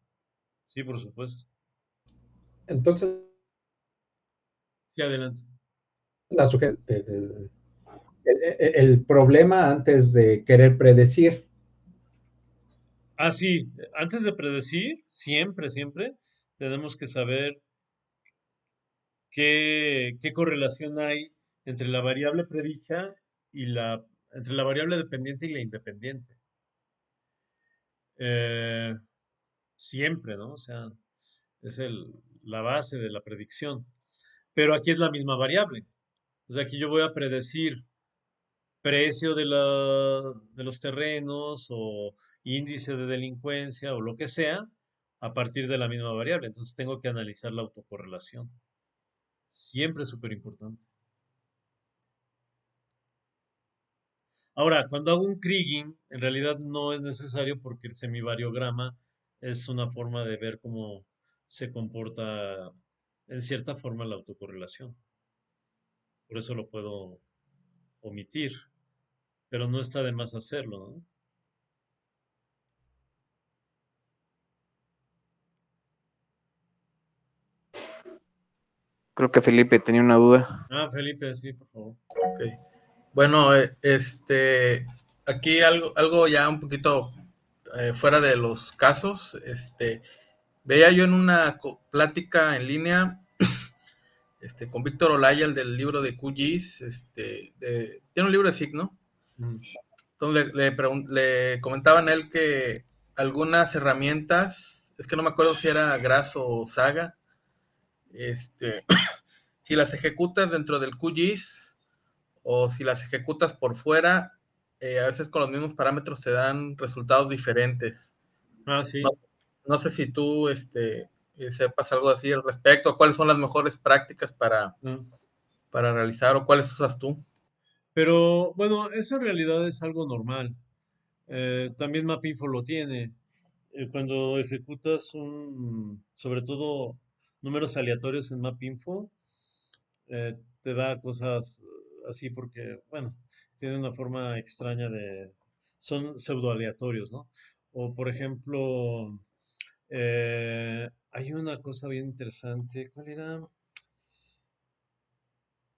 Sí, por supuesto. Entonces, Sí, adelante. el problema antes de querer predecir. Ah, sí, antes de predecir, siempre tenemos que saber qué correlación hay entre la variable predicha entre la variable dependiente y la independiente. Eh, Siempre, ¿no? O sea, es la base de la predicción. Pero aquí es la misma variable. O sea, aquí yo voy a predecir precio de los terrenos o índice de delincuencia o lo que sea a partir de la misma variable. Entonces tengo que analizar la autocorrelación. Siempre es súper importante. Ahora, cuando hago un kriging, en realidad no es necesario porque el semivariograma es una forma de ver cómo se comporta en cierta forma la autocorrelación. Por eso lo puedo omitir, pero no está de más hacerlo, ¿no? Creo que Felipe tenía una duda. Ah, Felipe, sí, por favor. Ok. Bueno, aquí algo ya un poquito fuera de los casos. Veía yo en una plática en línea con Víctor Olaya, el del libro de QGIS, tiene un libro de SIG, ¿no? Mm. Entonces le comentaban a él que algunas herramientas, es que no me acuerdo si era Graso o Saga, si las ejecutas dentro del QGIS o si las ejecutas por fuera, a veces con los mismos parámetros te dan resultados diferentes. Ah, No, sí. no sé si tú sepas algo así al respecto, cuáles son las mejores prácticas Ah. para realizar o cuáles usas tú. Pero bueno, eso en realidad es algo normal. También Mapinfo lo tiene. Cuando ejecutas sobre todo números aleatorios en Mapinfo, te da cosas así porque, bueno, tiene una forma extraña son pseudo aleatorios, ¿no? O por ejemplo, hay una cosa bien interesante, ¿cuál era?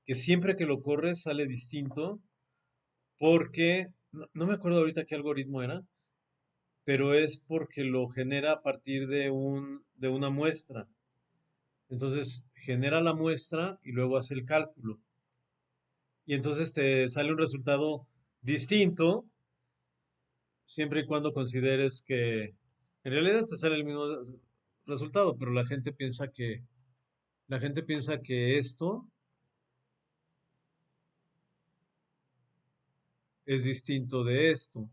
Que siempre que lo corres sale distinto porque, no me acuerdo ahorita qué algoritmo era, pero es porque lo genera a partir de una muestra. Entonces genera la muestra y luego hace el cálculo. Y entonces te sale un resultado distinto, siempre y cuando consideres que en realidad te sale el mismo resultado, pero la gente piensa que esto es distinto de esto.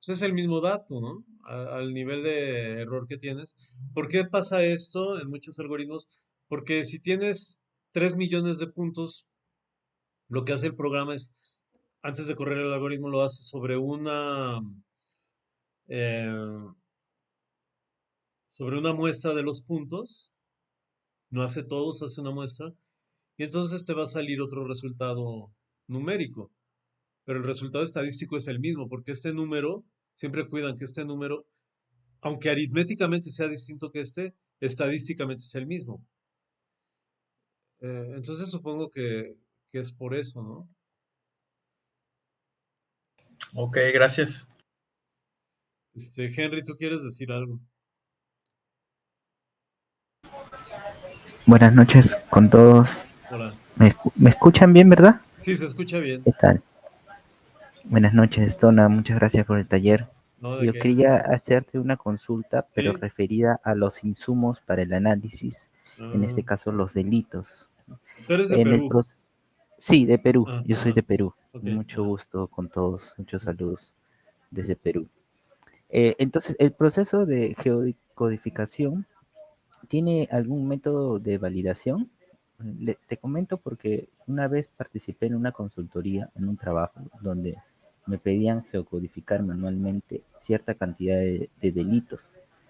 Pues es el mismo dato, ¿no? Al nivel de error que tienes. ¿Por qué pasa esto en muchos algoritmos? Porque si tienes 3 millones de puntos, lo que hace el programa es, antes de correr el algoritmo, lo hace eh, sobre una muestra de los puntos. No hace todos, hace una muestra. Y entonces te va a salir otro resultado numérico. Pero el resultado estadístico es el mismo, porque este número, siempre cuidan que este número, aunque aritméticamente sea distinto que estadísticamente es el mismo. Entonces supongo que es por eso, ¿no? Ok, gracias. Henry, ¿tú quieres decir algo? Buenas noches con todos. Hola. ¿Me escuchan bien, verdad? Sí, se escucha bien. ¿Qué tal? Buenas noches, Tona. Muchas gracias por el taller. ¿No? ¿De Yo qué? quería hacerte una consulta, pero Sí. referida a los insumos para el análisis, en Ah, este caso los delitos. tú eres de En el Perú. pro- Sí, de Perú. Ah, Yo soy ajá. de Perú. Ok. Mucho Ajá. gusto con todos. Muchos saludos desde Perú. Entonces, el proceso de geocodificación ¿tiene algún método de validación? Te comento porque una vez participé en una consultoría, en un trabajo, donde me pedían geocodificar manualmente cierta cantidad de delitos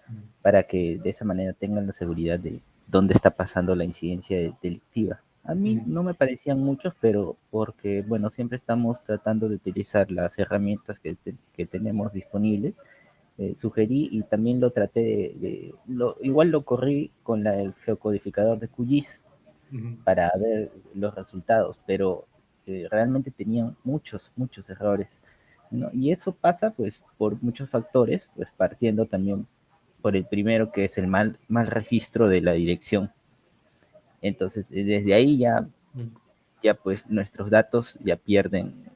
Mm. para que de esa manera tengan la seguridad de dónde está pasando la incidencia delictiva. A mí Ujú. no me parecían muchos, pero porque, bueno, siempre estamos tratando de utilizar las herramientas que tenemos disponibles, sugerí y también lo traté igual lo corrí con el geocodificador de QGIS Ujú. para ver los resultados, pero realmente tenían muchos errores, ¿no? Y eso pasa pues por muchos factores, pues partiendo también por el primero que es el mal registro de la dirección. Entonces, desde ahí Mm. ya pues nuestros datos ya pierden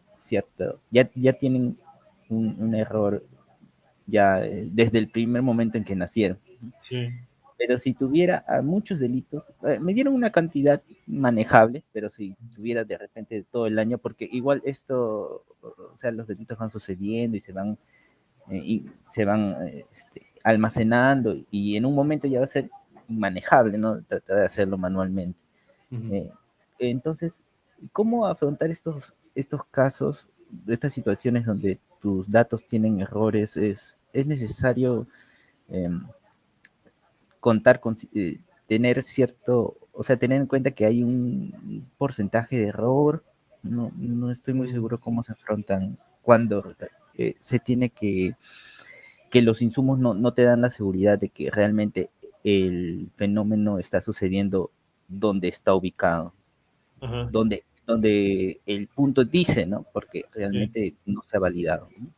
ya tienen un error ya desde el primer momento en que nacieron. Sí. Pero si tuviera a muchos delitos, me dieron una cantidad manejable, pero si tuviera de repente todo el año, porque igual esto, o sea, los delitos van sucediendo y se van almacenando y en un momento ya va a ser inmanejable, ¿no? Tratar de hacerlo manualmente. Ujú. Eh, entonces, ¿cómo afrontar estos casos, estas situaciones donde tus datos tienen errores? Es necesario eh, contar con, tener cierto, o sea, tener en cuenta que hay un porcentaje de error. No estoy muy Mm. seguro cómo se afrontan cuando se tiene que los insumos no te dan la seguridad de que realmente el fenómeno está sucediendo donde está ubicado, Ajá. donde el punto dice, ¿no? Porque Sí. realmente no se ha validado, ¿no?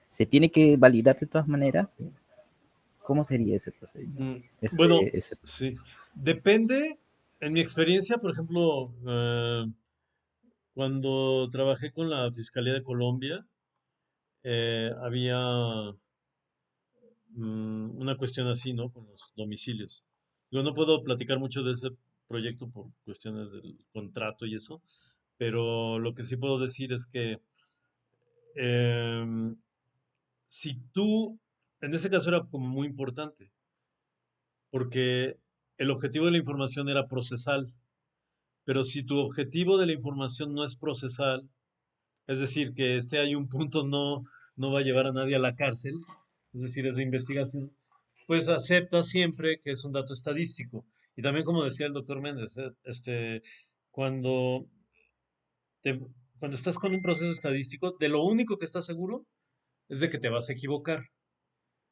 Se tiene que validar de todas maneras. ¿Cómo sería ese procedimiento? Mm. Bueno, Ese sí. proceso. Depende. En mi experiencia, por ejemplo, cuando trabajé con la Fiscalía de Colombia, había una cuestión así, ¿no? Con los domicilios. Yo no puedo platicar mucho de ese proyecto por cuestiones del contrato y eso, pero lo que sí puedo decir es que em, si tú, en ese caso era como muy importante, porque el objetivo de la información era procesal, pero si tu objetivo de la información no es procesal, es decir, que hay un punto no va a llevar a nadie a la cárcel, es decir, es de investigación, pues acepta siempre que es un dato estadístico. Y también, como decía el doctor Méndez, cuando, te- cuando estás con un proceso estadístico, de lo único que estás seguro es de que te vas a equivocar.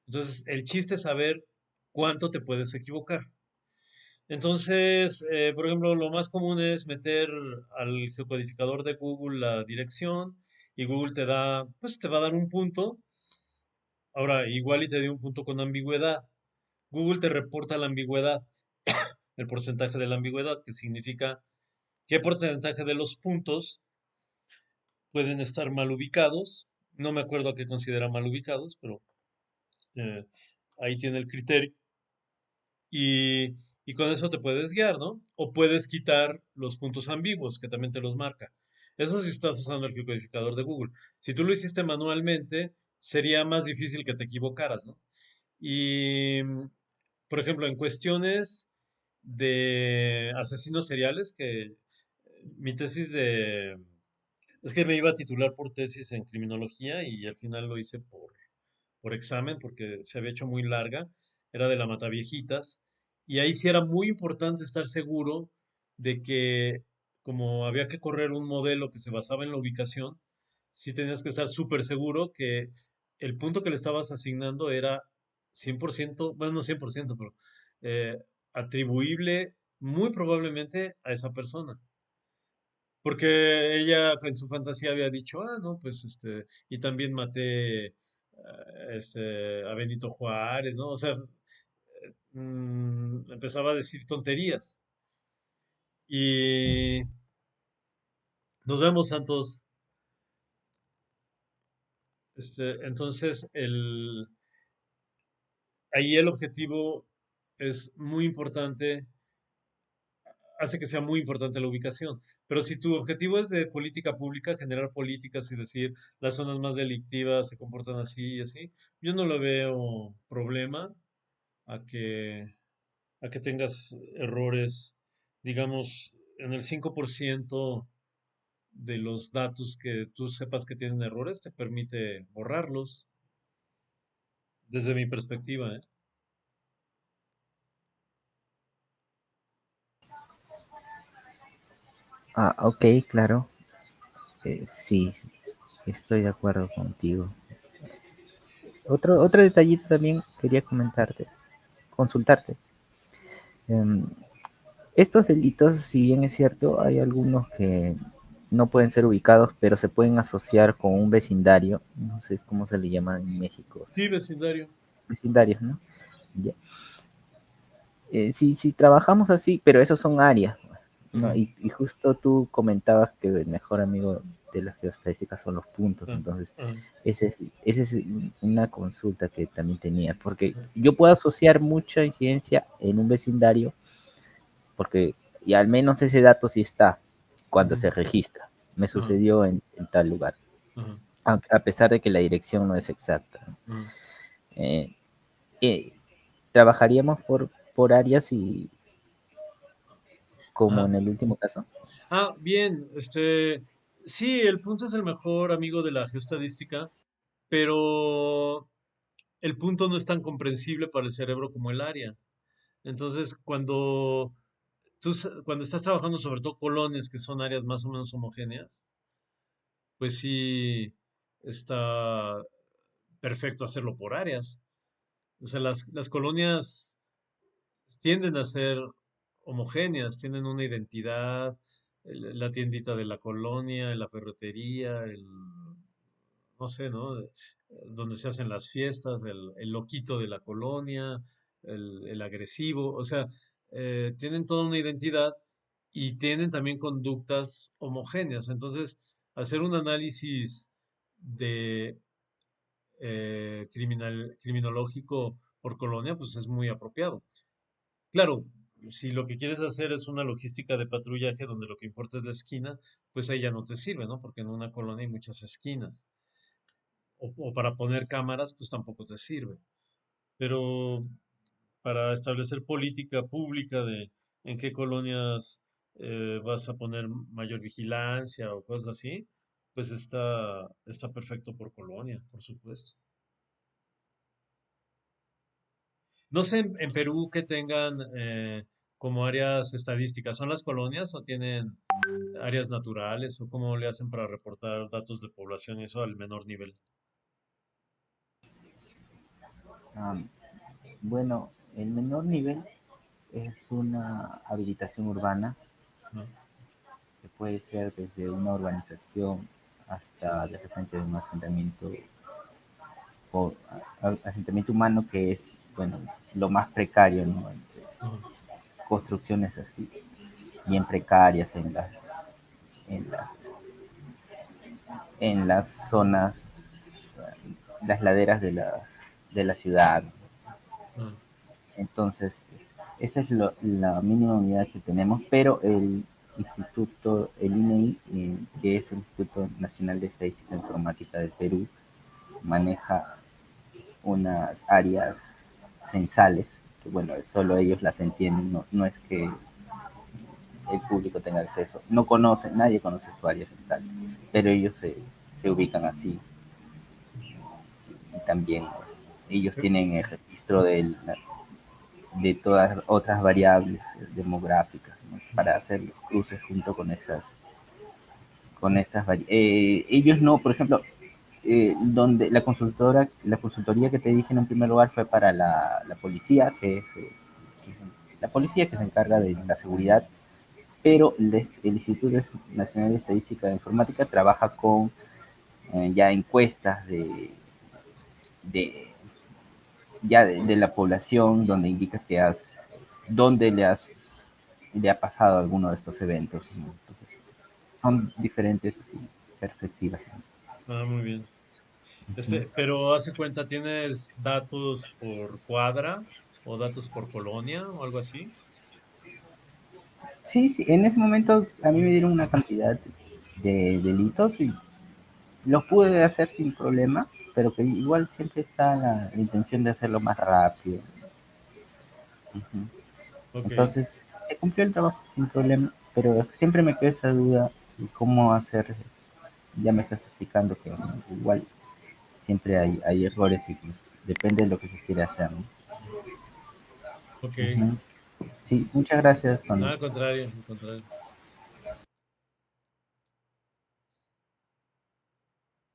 Entonces, el chiste es saber cuánto te puedes equivocar. Entonces, por ejemplo, lo más común es meter al geocodificador de Google la dirección y Google pues te va a dar un punto. Ahora, igual y te dio un punto con ambigüedad. Google te reporta la ambigüedad, el porcentaje de la ambigüedad, que significa qué porcentaje de los puntos pueden estar mal ubicados. No me acuerdo a qué considera mal ubicados, pero eh, ahí tiene el criterio. Y con eso te puedes guiar, ¿no? O puedes quitar los puntos ambiguos, que también te los marca. Eso si estás usando el codificador de Google. Si tú lo hiciste manualmente, sería más difícil que te equivocaras, ¿no? Y, por ejemplo, en cuestiones de asesinos seriales, que mi tesis de... Es que me iba a titular por tesis en criminología y al final lo hice por examen porque se había hecho muy larga, era de la Mataviejitas, y ahí sí era muy importante estar seguro de que como había que correr un modelo que se basaba en la ubicación, sí tenías que estar súper seguro que el punto que le estabas asignando era 100%, bueno, no 100%, pero eh, atribuible muy probablemente a esa persona. Porque ella en su fantasía había dicho, no, pues y también maté a Benito Juárez, ¿no? O sea, empezaba a decir tonterías. Y nos vemos, Santos. Entonces, ahí el objetivo es muy importante, hace que sea muy importante la ubicación. Pero si tu objetivo es de política pública, generar políticas y decir las zonas más delictivas se comportan así y así, yo no le veo problema a que tengas errores, digamos, en el 5% de los datos que tú sepas que tienen errores, te permite borrarlos, desde mi perspectiva, ¿eh? Ah, ok, claro. Sí, estoy de acuerdo contigo. Otro detallito también quería consultarte. Em, Estos delitos, si bien es cierto, hay algunos que no pueden ser ubicados, pero se pueden asociar con un vecindario, no sé cómo se le llama en México, Sí, vecindario. vecindarios, ¿no? Ya. Si trabajamos así, pero esos son áreas, ¿no? Ujú. Y justo tú comentabas que el mejor amigo de la geoestadística son los puntos, Ah, entonces ah, esa es una consulta que también tenía, porque ah, yo puedo asociar mucha incidencia en un vecindario, porque y al menos ese dato sí está cuando ujú, se registra. Me ajá, sucedió en tal lugar, ajá, a pesar de que la dirección no es exacta, ¿no? ajá. Eh, eh, Trabajaríamos por áreas y como Ah, en el último caso. bien, sí, el punto es el mejor amigo de la geostadística, pero el punto no es tan comprensible para el cerebro como el área. Entonces, cuando estás trabajando sobre todo colonias, que son áreas más o menos homogéneas, pues sí está perfecto hacerlo por áreas. O sea, las colonias tienden a ser homogéneas, tienen una identidad, la tiendita de la colonia, la ferretería, no sé, ¿no? Donde se hacen las fiestas, el loquito de la colonia, el agresivo, o sea, tienen toda una identidad y tienen también conductas homogéneas. Entonces, hacer un análisis de criminológico por colonia, pues es muy apropiado. Claro, si lo que quieres hacer es una logística de patrullaje donde lo que importa es la esquina, pues ahí ya no te sirve, ¿no? Porque en una colonia hay muchas esquinas. O para poner cámaras, pues tampoco te sirve. Pero para establecer política pública de en qué colonias vas a poner mayor vigilancia o cosas así, pues está perfecto por colonia, por supuesto. No sé en Perú que tengan como áreas estadísticas. ¿Son las colonias o tienen áreas naturales o cómo le hacen para reportar datos de población y eso al menor nivel? Ah, bueno, el menor nivel es una habilitación urbana ¿No? que puede ser desde una urbanización hasta de repente un asentamiento o asentamiento humano que es, bueno, lo más precario, ¿no? Ajá, Construcciones así, bien precarias en las, en las zonas, las laderas de la ciudad. ajá, Entonces, esa es la mínima unidad que tenemos, pero el instituto, el INEI, que es el Instituto Nacional de Estadística Informática del Perú, maneja unas áreas censales, que bueno, solo ellos las entienden, no es que el público tenga acceso, no conoce, nadie conoce su área censal, pero ellos se ubican así y también ellos eh, tienen el registro de todas otras variables demográficas, ¿no? Para hacer los cruces junto con estas ellos no, por ejemplo, donde la consultoría que te dije en un primer lugar fue para la policía, la policía que se encarga de la seguridad, pero el Instituto Nacional de Estadística de Informática trabaja con ya encuestas de ya de la población, donde indicas que dónde le ha pasado alguno de estos eventos, ¿no? Entonces, son diferentes perspectivas, ¿no? Ah, muy bien. Ujú. Pero hace cuenta, ¿tienes datos por cuadra o datos por colonia o algo así? Sí, sí, en ese momento a mí me dieron una cantidad de delitos y los pude hacer sin problema, pero que igual siempre está la intención de hacerlo más rápido. Ujú. Ok, Entonces, se cumplió el trabajo sin problema, pero siempre me quedó esa duda de cómo hacer. Ya me estás explicando que igual siempre hay errores y pues, depende de lo que se quiera hacer, ¿no? ok. Ujú. Sí, muchas gracias, No, Tony. al contrario, al contrario.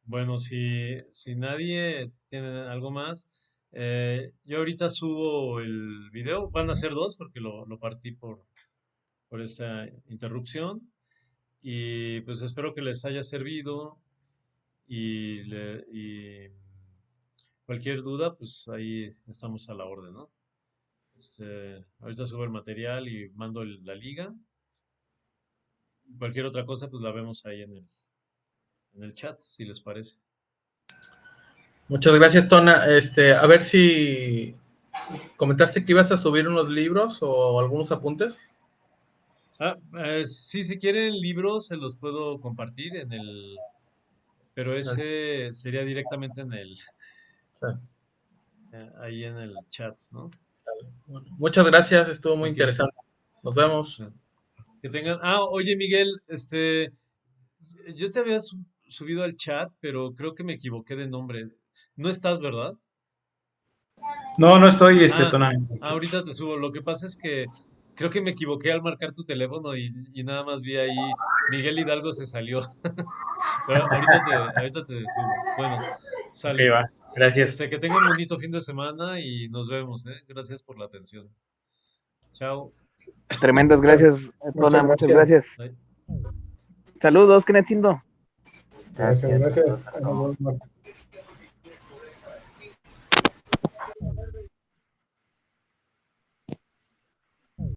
Bueno, si nadie tiene algo más, yo ahorita subo el video. Van a ser dos porque lo partí por esta interrupción. Y pues espero que les haya servido y cualquier duda, pues ahí estamos a la orden, ¿no? Ahorita subo el material y mando la liga. Cualquier otra cosa, pues la vemos ahí en el chat, si les parece. Muchas gracias, Tona. A ver si comentaste que ibas a subir unos libros o algunos apuntes. Sí, si quieren libros, se los puedo compartir pero ese sería directamente Sale. ahí en el chat, ¿no? Bueno, muchas gracias, estuvo muy Ok. interesante. Nos vemos. Que tengan. Oye, Miguel, yo te había subido al chat, pero creo que me equivoqué de nombre. No estás, ¿verdad? No, no estoy, Ah, Tona. ahorita te subo. Lo que pasa es que creo que me equivoqué al marcar tu teléfono y nada más vi ahí Miguel Hidalgo se salió. Pero ahorita te subo. Bueno, Ok, sale. va. Gracias. Que tengan un bonito fin de semana y nos vemos, ¿eh? Gracias por la atención. Chao. Tremendas gracias, Tona, Muchas muchas gracias. gracias. Bye. Saludos, Kenetzindo. Gracias, Gracias. gracias. Nos vemos.